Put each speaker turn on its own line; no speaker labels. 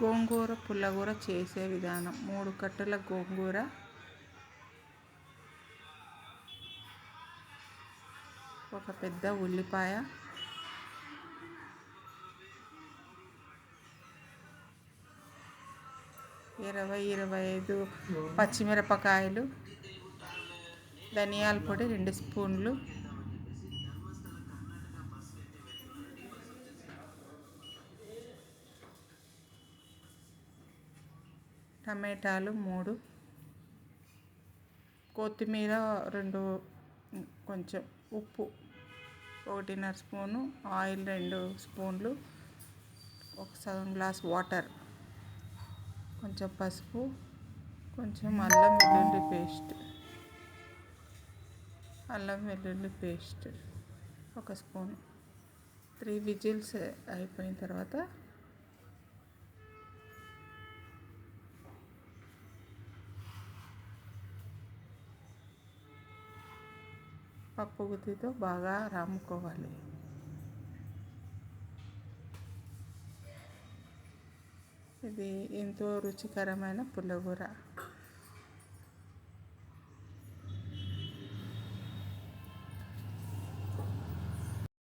గోంగూర పుల్లగూర చేసే విధానం. 3 కట్టల గోంగూర, ఒక పెద్ద ఉల్లిపాయ, ఇరవై 25 పచ్చిమిరపకాయలు, ధనియాల పొడి 2 స్పూన్లు, టమాటాలు 3, కొత్తిమీర 2, కొంచెం ఉప్పు 1.5 స్పూను, ఆయిల్ 2 స్పూన్లు, ఒక సగం గ్లాస్ వాటర్, కొంచెం పసుపు, కొంచెం అల్లం వెల్లుల్లి పేస్ట్ 1 స్పూను. 3 విజిల్స్ అయిపోయిన తర్వాత పప్పు గుత్తితో బాగా రాముకోవాలి. ఇది ఎంతో రుచికరమైన పుల్లగూర.